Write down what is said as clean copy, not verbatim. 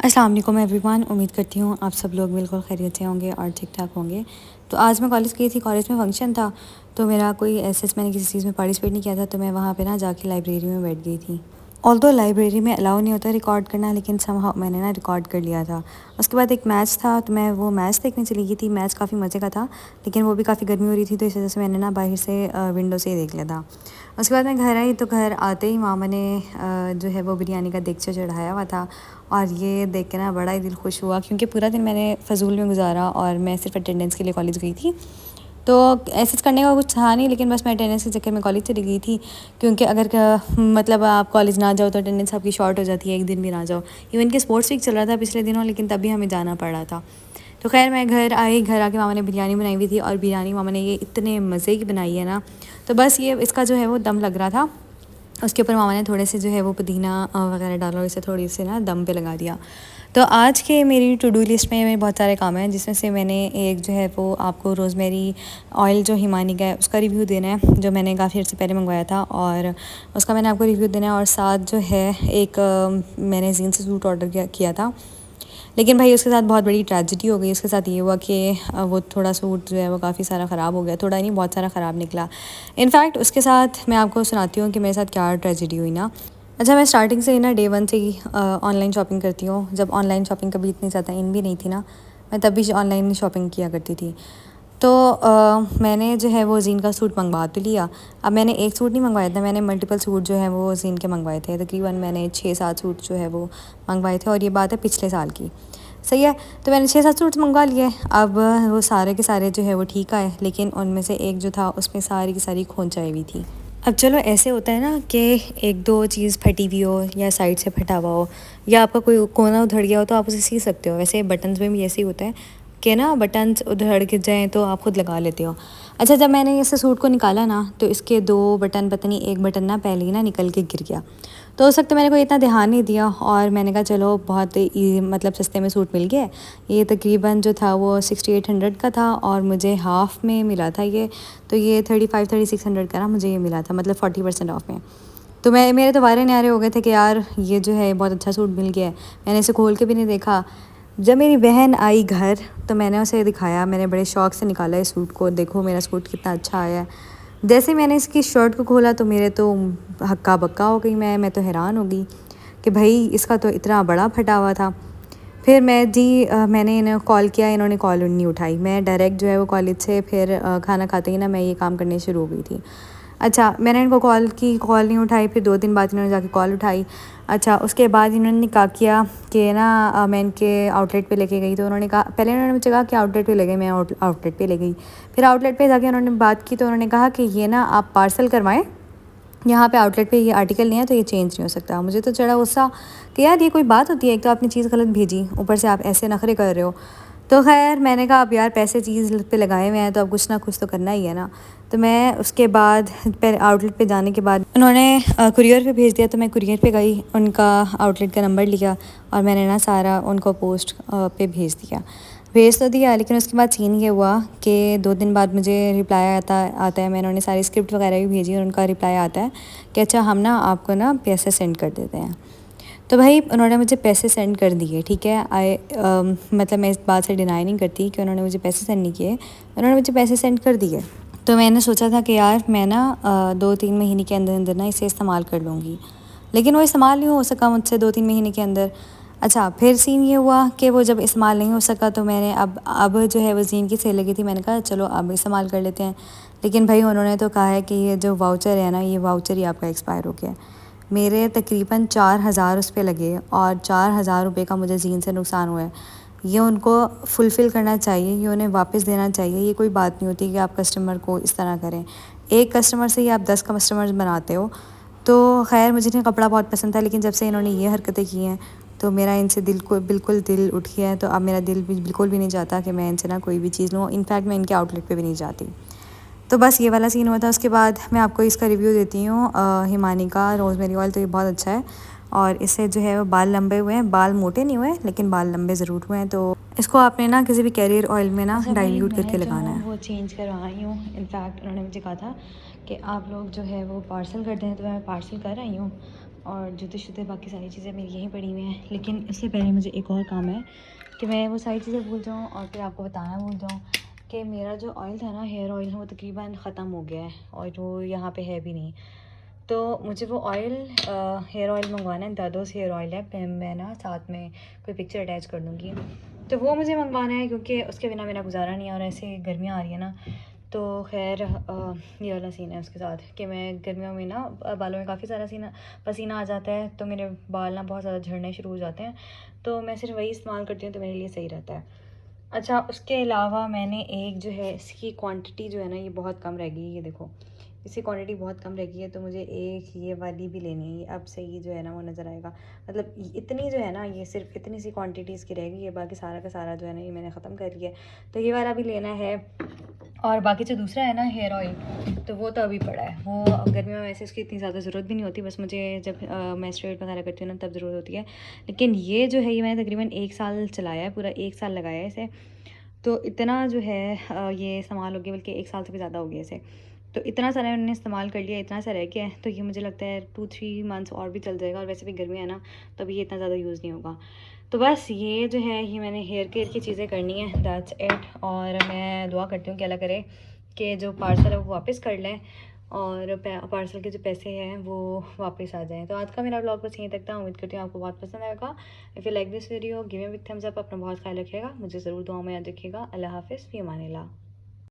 अस्सलाम वालेकुम एवरीवन। उम्मीद करती हूँ आप सब लोग बिल्कुल खैरियत से होंगे और ठीक ठाक होंगे। तो आज मैं कॉलेज गई थी, कॉलेज में फंक्शन था, तो मेरा कोई ऐसे मैंने किसी चीज़ में पार्टिसिपेट नहीं किया था, तो मैं वहाँ पे ना जाके लाइब्रेरी में बैठ गई थी। ऑल्दो लाइब्रेरी में अलाउ नहीं होता रिकॉर्ड करना, लेकिन समहाउ मैंने ना रिकॉर्ड कर लिया था। उसके बाद एक मैच था, तो मैं वो मैच देखने चली गई थी। मैच काफ़ी मज़े का था, लेकिन वो भी काफ़ी गर्मी हो रही थी, तो इस वजह से मैंने ना बाहर से विंडो से ही देख लिया था। उसके बाद मैं घर आई, तो घर आते ही मामा ने जो है वो बिरयानी का देगचा चढ़ाया हुआ था, और ये देख के ना बड़ा ही दिल खुश हुआ, क्योंकि पूरा दिन मैंने फ़जूल में गुजारा और मैं सिर्फ अटेंडेंस के लिए कॉलेज गई थी। तो ऐसे करने का कुछ था नहीं, लेकिन बस मैं अटेंडेंस के चक्कर में कॉलेज चली गई थी, क्योंकि अगर मतलब आप कॉलेज ना जाओ तो अटेंडेंस आपकी शॉर्ट हो जाती है, एक दिन भी ना जाओ। इवन कि स्पोर्ट्स वीक चल रहा था पिछले दिनों, लेकिन तभी हमें जाना पड़ रहा था। तो खैर मैं घर आई, घर आके मामा ने बिरयानी बनाई हुई थी, और बिरयानी मामा ने ये इतने मज़े की बनाई है ना, तो बस ये इसका जो है वो दम लग रहा था। उसके ऊपर मामा ने थोड़े से जो है वो पुदीना वगैरह डाला और इसे थोड़ी सी ना दम पे लगा दिया। तो आज के मेरी टू डू लिस्ट में बहुत सारे काम हैं, जिसमें से मैंने एक जो है वो आपको रोज़मेरी ऑयल जो हिमानी का है उसका रिव्यू देना है, जो मैंने काफ़ी अर्से पहले मंगवाया था, और उसका मैंने आपको रिव्यू देना है। और साथ जो है एक मैंने जीन्स से सूट ऑर्डर किया था, लेकिन भाई उसके साथ बहुत बड़ी ट्रेजेडी हो गई। उसके साथ ये हुआ कि वो थोड़ा सूट जो है वो काफ़ी सारा ख़राब हो गया, थोड़ा नहीं बहुत सारा ख़राब निकला। इनफैक्ट उसके साथ मैं आपको सुनाती हूँ कि मेरे साथ क्या ट्रेजेडी हुई ना। अच्छा, मैं स्टार्टिंग से ही ना डे वन से ही ऑनलाइन शॉपिंग करती हूँ। जब ऑनलाइन शॉपिंग कभी इतनी ज़्यादा इन भी नहीं थी ना, मैं तब भी ऑनलाइन शॉपिंग किया करती थी। तो मैंने जो है वो जीन का सूट मंगवा तो लिया। अब मैंने एक सूट नहीं मंगवाया था, मैंने मल्टीपल सूट जो है वो जीन के मंगवाए थे। तकरीबन मैंने 6-7 सूट जो है वो मंगवाए थे, और ये बात है पिछले साल की। सही है, तो मैंने 6-7 सूट्स मंगवा लिए। अब वो सारे के सारे जो है वो ठीक आए, लेकिन उनमें से एक जो था उसमें सारी की सारी खोंच आई हुई थी। अब चलो ऐसे होता है ना कि एक दो चीज़ फटी हुई हो, या साइड से फटा हुआ हो, या आपका कोई कोना उधड़ गया हो, तो आप उसे सी सकते हो। वैसे बटन्स में भी ऐसे ही होता है कि ना बटन्स उधड़ के जाएँ तो आप खुद लगा लेते हो। अच्छा, जब मैंने इस सूट को निकाला ना, तो इसके 2 बटन, पता नहीं एक बटन ना पहले ही ना निकल के गिर गया। तो उस वक्त मैंने कोई इतना ध्यान नहीं दिया, और मैंने कहा चलो बहुत मतलब सस्ते में सूट मिल गया। ये तकरीबन जो था वो 6800 का था, और मुझे हाफ़ में मिला था ये। तो ये 35-3600 का ना मुझे ये मिला था, मतलब 40% ऑफ में। तो मेरे तो वारे न्यारे हो गए थे कि यार ये जो है बहुत अच्छा सूट मिल गया है। मैंने इसे खोल के भी नहीं देखा। जब मेरी बहन आई घर, तो मैंने उसे दिखाया, मैंने बड़े शौक़ से निकाला इस सूट को, देखो मेरा सूट कितना अच्छा आया है। जैसे मैंने इसकी शर्ट को खोला, तो मेरे तो हक्का बक्का हो गई। मैं तो हैरान हो गई कि भाई इसका तो इतना बड़ा फटा हुआ था। फिर मैंने इन्हें कॉल किया, इन्होंने कॉल नहीं उठाई। मैं डायरेक्ट जो है वो कॉलेज से फिर खाना खाते ही ना मैं ये काम करने शुरू हो गई थी। अच्छा, मैंने इनको कॉल की, कॉल नहीं उठाई। फिर 2 दिन बाद इन्होंने जाके कॉल उठाई। अच्छा, उसके बाद इन्होंने क्या किया कि ना मैं इनके आउटलेट पे लेके गई, तो उन्होंने कहा, पहले उन्होंने मुझे कहा कि आउटलेट पे ले गए, मैं आउटलेट पे ले गई। फिर आउटलेट पे जाके उन्होंने बात की, तो उन्होंने कहा कि ये ना आप पार्सल करवाएं, यहाँ पे आउटलेट पे ये आर्टिकल नहीं है, तो ये चेंज नहीं हो सकता। मुझे तो चढ़ा गुस्सा कि यार ये कोई बात होती है, एक तो आपने चीज़ गलत भेजी, ऊपर से आप ऐसे नखरे कर रहे हो। तो खैर मैंने कहा अब यार पैसे चीज़ पे लगाए हुए हैं, तो अब कुछ ना कुछ तो करना ही है ना। तो मैं उसके बाद आउटलेट पे जाने के बाद उन्होंने कुरियर पे भेज दिया, तो मैं कुरियर पे गई, उनका आउटलेट का नंबर लिया, और मैंने ना सारा उनको पोस्ट पे भेज तो दिया। लेकिन उसके बाद सीन ये हुआ कि 2 दिन बाद मुझे रिप्लाई आता है। मैंने उन्हें सारी स्क्रिप्ट वगैरह भी भेजी, और उनका रिप्लाई आता है कि अच्छा हम ना आपको ना पैसे सेंड कर देते हैं। तो भाई उन्होंने मुझे पैसे सेंड कर दिए, ठीक है। मतलब मैं इस बात से डिनाई नहीं करती कि उन्होंने मुझे पैसे सेंड नहीं किए, उन्होंने मुझे पैसे सेंड कर दिए। तो मैंने सोचा था कि यार मैं ना 2-3 महीने के अंदर अंदर ना इसे इस्तेमाल कर लूँगी, लेकिन वो इस्तेमाल नहीं हो सका मुझसे 2-3 महीने के अंदर। अच्छा, फिर सीन ये हुआ कि वो जब इस्तेमाल नहीं हो सका, तो मैंने अब जो है वो जीन की सेल लगी थी, मैंने कहा चलो अब इस्तेमाल कर लेते हैं। लेकिन भाई उन्होंने तो कहा है कि ये जो वाउचर है ना, ये वाउचर ही आपका एक्सपायर हो गया। मेरे तकरीबन 4000 उस पर लगे, और 4000 रुपये का मुझे जीन से नुकसान हुआ है। ये उनको फुलफ़िल करना चाहिए, ये उन्हें वापस देना चाहिए। ये कोई बात नहीं होती कि आप कस्टमर को इस तरह करें। एक कस्टमर से ही आप 10 कस्टमर बनाते हो। तो खैर मुझे ना कपड़ा बहुत पसंद था, लेकिन जब से इन्होंने ये हरकतें की हैं, तो मेरा इनसे बिल्कुल दिल उठ गया है। तो अब मेरा दिल भी बिल्कुल भी नहीं चाहता कि मैं इनसे ना कोई भी चीज़ लूँ। इनफैक्ट मैं इनके आउटलेट पे भी नहीं जाती। तो बस ये वाला सीन हुआ था। उसके बाद मैं आपको इसका रिव्यू देती हूँ, हिमानी का रोज़मेरी ऑयल। तो ये बहुत अच्छा है, और इससे जो है वो बाल लंबे हुए हैं, बाल मोटे नहीं हुए, लेकिन बाल लंबे ज़रूर हुए हैं। तो इसको आपने ना किसी भी कैरियर ऑयल में ना अच्छा भाई, डाइल्यूट करके मैं जो लगाना हूँ है। वो चेंज करवाई हूँ। इनफैक्ट उन्होंने मुझे कहा था कि आप लोग जो है वो पार्सल कर दें, तो मैं पार्सल कर आई हूँ। और जूते शूते बाकी सारी चीज़ें मेरी यहीं पड़ी हुई हैं। लेकिन इससे पहले मुझे एक और काम है कि मैं वो सारी चीज़ें भूल जाऊँ और फिर आपको बताना भूल जाऊँ कि मेरा जो ऑयल था ना, हेयर ऑयल, वो तकरीबन ख़त्म हो गया है और वो यहाँ पे है भी नहीं। तो मुझे वो ऑयल, हेयर ऑयल मंगवाना है। दादोस हेयर ऑयल है, मैं ना साथ में कोई पिक्चर अटैच कर दूँगी। तो वो मुझे मंगवाना है क्योंकि उसके बिना मेरा गुजारा नहीं है। और ऐसे गर्मियाँ आ रही है ना, तो खैर ये वाला सीन है उसके साथ कि मैं गर्मियों में ना बालों में काफ़ी सारा पसीना आ जाता है, तो मेरे बाल ना बहुत ज़्यादा झड़ने शुरू हो जाते हैं। तो मैं सिर्फ वही इस्तेमाल करती हूँ, तो मेरे लिए सही रहता है। अच्छा, उसके अलावा मैंने एक जो है, इसकी क्वांटिटी जो है ना, ये बहुत कम रह गई है। ये देखो, इसकी क्वांटिटी बहुत कम रह गई है, तो मुझे एक ये वाली भी लेनी है। अब सही जो है ना वो नज़र आएगा। मतलब इतनी जो है ना, ये सिर्फ इतनी सी क्वांटिटी इसकी रह गई है, बाकी सारा का सारा जो है ना ये मैंने ख़त्म कर लिया है। तो ये वाला भी लेना है। और बाकी जो दूसरा है ना हेयर ऑयल, तो वो तो अभी पड़ा है। वो गर्मियों में वैसे इसकी इतनी ज़्यादा ज़रूरत भी नहीं होती, बस मुझे जब मेंस्ट्रुएट वगैरह करती हूँ ना तब ज़रूरत होती है। लेकिन ये जो है, ये मैंने तकरीबन 1 साल चलाया है, पूरा 1 साल लगाया है इसे। तो इतना जो है ये इस्तेमाल हो गया, बल्कि 1 साल से भी ज़्यादा हो गया इसे। तो इतना सारा मैंने इस्तेमाल कर लिया, इतना सा रह गया है। तो ये मुझे लगता है 2-3 मंथ्स और भी चल जाएगा। और वैसे भी गर्मी है ना, तो अभी ये इतना ज़्यादा यूज़ नहीं होगा। तो बस ये जो है, ये मैंने हेयर केयर की चीज़ें करनी है, दैट्स इट। और मैं दुआ करती हूँ कि अल्लाह करे कि जो पार्सल है वो वापस कर लें और पार्सल के जो पैसे हैं वो वापस आ जाएँ। तो आज का मेरा व्लॉग बस यहीं तक था। उम्मीद करती हूँ आपको बहुत पसंद आएगा। If you like this video, give me big thumbs up. अपना बहुत ख्याल रखिएगा, मुझे ज़रूर दुआ में याद रखिएगा। अल्लाह हाफ़िज़, फ़ी अमानिल्लाह।